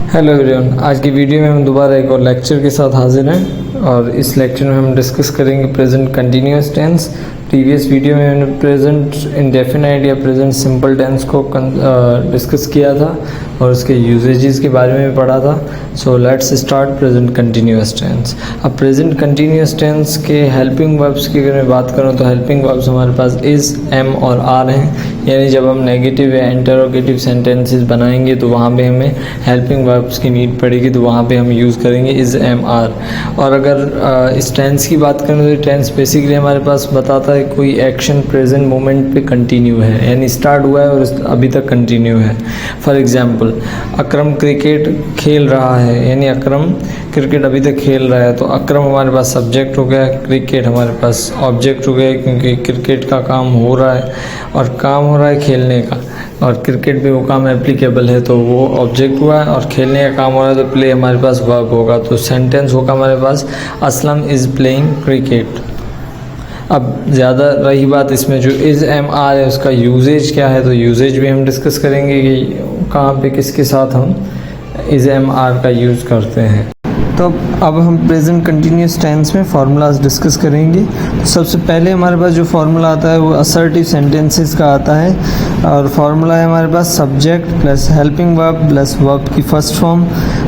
Hello everyone, आज की video में हम दोबारा एक और लेक्चर के साथ हाजिर हैं और इस लेक्चर में हम डिस्कस करेंगे present continuous tense. Previous video में हमने प्रेजेंट इंडेफिनाइट या प्रेजेंट सिंपल टेंस को डिस्कस किया था और उसके यूजेजेस के बारे में भी पढ़ा था। So let's start present continuous tense. अब प्रेजेंट कंटिन्यूअस टेंस के हेल्पिंग वर्ब्स की अगर मैं बात करूँ तो हेल्पिंग वर्ब्स हमारे पास इज़, एम और आर हैं। यानी जब हम नेगेटिव या इंटरोगेटिव सेंटेंसेस बनाएंगे तो वहाँ पे हमें हेल्पिंग वर्ब्स की नीड पड़ेगी, तो वहाँ पे हम यूज़ करेंगे इज़, एम, आर। और अगर इस टेंस की बात करें तो टेंस बेसिकली हमारे पास बताता है कोई एक्शन प्रेजेंट मोमेंट पे कंटिन्यू है, यानी स्टार्ट हुआ है और अभी तक कंटिन्यू है। फॉर एग्जांपल, अकरम क्रिकेट खेल रहा है, यानी अकरम क्रिकेट अभी तक खेल रहा है। तो अकरम हमारे पास सब्जेक्ट हो गया, क्रिकेट हमारे पास ऑब्जेक्ट हो गया, क्योंकि क्रिकेट का काम हो रहा है और काम हो रहा है खेलने का, और क्रिकेट में वो काम एप्लीकेबल है तो वो ऑब्जेक्ट हुआ है, और खेलने का काम हो रहा है तो प्ले हमारे पास वर्ब होगा। तो सेंटेंस होगा हमारे पास असलम इज़ प्लेइंग क्रिकेट। अब ज़्यादा रही बात इसमें जो इज़, एम, आर है उसका यूजेज क्या है, तो यूजेज भी हम डिस्कस करेंगे कि कहाँ पे किसके साथ हम इज़, एम, आर का यूज़ करते हैं। तो अब हम प्रेजेंट कंटिन्यूअस टेंस में फार्मूलाज डिस्कस करेंगे। तो सबसे पहले हमारे पास जो फार्मूला आता है वो असर्टिव सेंटेंसेस का आता है, और फार्मूला है हमारे पास subject plus helping verb plus verb की first form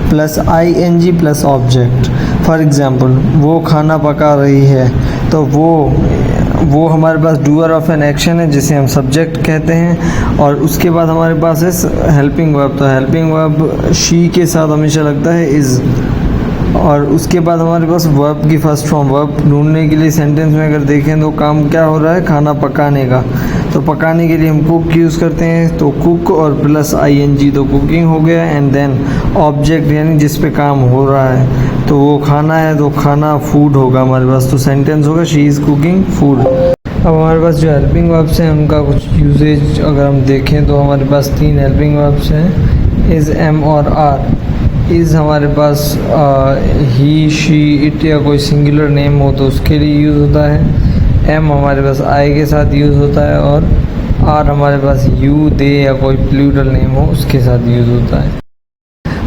plus ING plus object. For example, वो खाना पका रही है, तो वो हमारे पास डूअर ऑफ एन एक्शन है जिसे हम सब्जेक्ट कहते हैं, और उसके बाद हमारे पास है हेल्पिंग वर्ब। तो हेल्पिंग वर्ब शी के साथ हमेशा लगता है इज़, और उसके बाद हमारे पास वर्ब की फर्स्ट फॉर्म। वर्ब ढूंढने के लिए सेंटेंस में अगर देखें तो काम क्या हो रहा है, खाना पकाने का। तो पकाने के लिए हम कुक यूज़ करते हैं, तो कुक और प्लस आईएनजी तो कुकिंग हो गया, एंड देन ऑब्जेक्ट यानी जिस पे काम हो रहा है, तो वो खाना है तो खाना फूड होगा हमारे पास। तो सेंटेंस होगा शी इज़ कुकिंग फूड। अब हमारे पास जो हेल्पिंग वर्ब्स हैं उनका कुछ यूजेज अगर हम देखें तो हमारे पास 3 हेल्पिंग वर्ब्स हैं, इज़, एम और आर। इज़ हमारे पास ही, शी, इट या कोई सिंगुलर नेम हो तो उसके लिए यूज़ होता है। एम हमारे पास आई के साथ यूज़ होता है, और आर हमारे पास यू, दे या कोई प्लूरल नेम हो उसके साथ यूज़ होता है।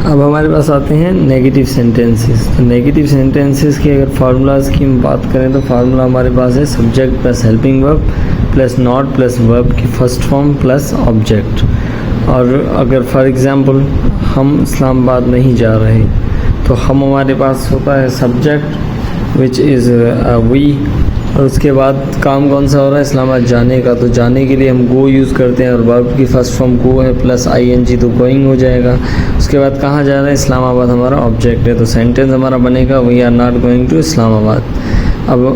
अब हमारे पास आते हैं नेगेटिव सेंटेंसेस। तो नेगेटिव सेंटेंसेस के अगर फार्मूलाज की हम बात करें तो फार्मूला हमारे पास है subject plus helping verb plus not plus verb की फर्स्ट फॉर्म प्लस ऑब्जेक्ट। और अगर फॉर एग्ज़ाम्पल हम इस्लामाबाद नहीं जा रहे तो हम हमारे पास होता है सब्जेक्ट विच इज़ वी, और उसके बाद काम कौन सा हो रहा है, इस्लामाबाद जाने का। तो जाने के लिए हम गो यूज़ करते हैं, और वर्ब की फर्स्ट फॉर्म गो है प्लस आईएनजी तो गोइंग हो जाएगा। उसके बाद कहाँ जा रहा है, इस्लामाबाद हमारा ऑब्जेक्ट है, तो सेंटेंस हमारा बनेगा we are not going to Islamabad. अब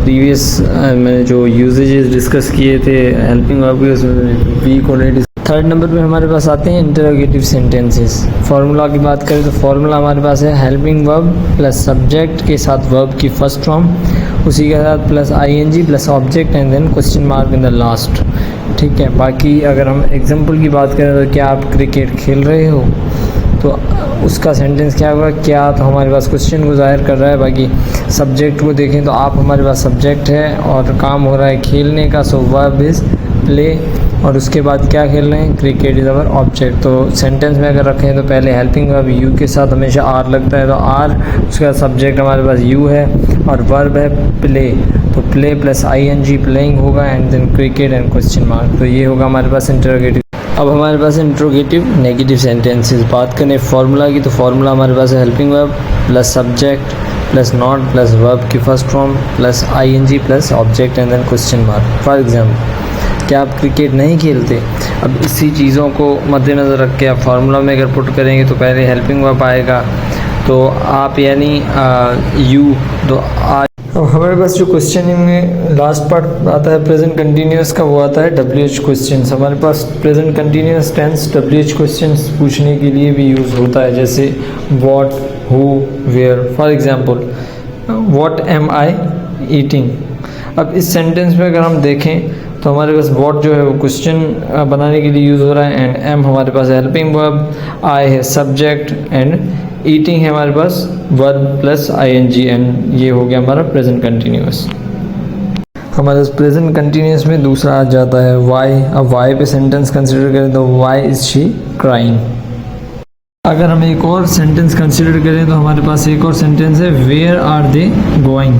प्रीवियस मैंने जो यूजेजेस डिस्कस किए थे हेल्पिंग वर्ब के, उसमें वी को ऑलरेडी। थर्ड नंबर पे हमारे पास आते हैं इंटरोगेटिव सेंटेंसेस। फार्मूला की बात करें तो फार्मूला हमारे पास है हेल्पिंग वर्ब प्लस सब्जेक्ट के साथ वर्ब की फर्स्ट फॉर्म, उसी के साथ plus ING plus object and then question mark in the last. ठीक है, बाकी अगर हम एग्जांपल की बात करें तो क्या आप क्रिकेट खेल रहे हो, तो उसका सेंटेंस क्या होगा, क्या, तो हमारे पास क्वेश्चन को ज़ाहिर कर रहा है। बाकी सब्जेक्ट को देखें तो आप हमारे पास सब्जेक्ट है और काम हो रहा है खेलने का, सो वर्ब इज़ प्ले, और उसके बाद क्या खेल रहे हैं, क्रिकेट इज़ अवर ऑब्जेक्ट। तो सेंटेंस में अगर रखें तो पहले हेल्पिंग वर्ब यू के साथ हमेशा आर लगता है, तो आर, उसका सब्जेक्ट हमारे पास यू है और वर्ब है प्ले, तो प्ले प्लस आईएनजी प्लेइंग होगा, and then cricket and question mark. तो ये होगा हमारे पास इंटरोगेटिव। अब हमारे पास इंट्रोगेटिव नेगेटिव सेंटेंसेस। बात करें फार्मूला की तो फार्मूला हमारे पास है helping verb plus subject plus not plus verb की first form plus ING plus object and then question mark. For example, क्या आप क्रिकेट नहीं खेलते। अब इसी चीज़ों को मद्देनज़र रख के आप फार्मूला में अगर पुट करेंगे तो पहले हेल्पिंग वर्ब आएगा, तो आप यानी यू, तो आज अब हमारे पास जो क्वेश्चनिंग में लास्ट पार्ट आता है प्रेजेंट कंटिन्यूअस का, वो आता है WH क्वेश्चंस। हमारे पास present continuous tense WH questions पूछने के लिए भी यूज़ होता है, जैसे what, who, where. For example, what am I eating. अब इस सेंटेंस में अगर हम देखें तो हमारे पास व्हाट जो है वो क्वेश्चन बनाने के लिए यूज़ हो रहा है, एंड एम हमारे पास हेल्पिंग वर्ब, आई है सब्जेक्ट, एंड ईटिंग है हमारे पास वर्ब प्लस आईएनजी, एंड ये हो गया हमारा प्रेजेंट कंटिन्यूअस। हमारे प्रेजेंट कंटिन्यूअस में दूसरा आ जाता है वाई। अब वाई पे सेंटेंस कंसिडर करें तो वाई इज़ शी क्राइंग। अगर हम एक और सेंटेंस कंसिडर करें तो हमारे पास एक और सेंटेंस है, वेयर आर दे गोइंग।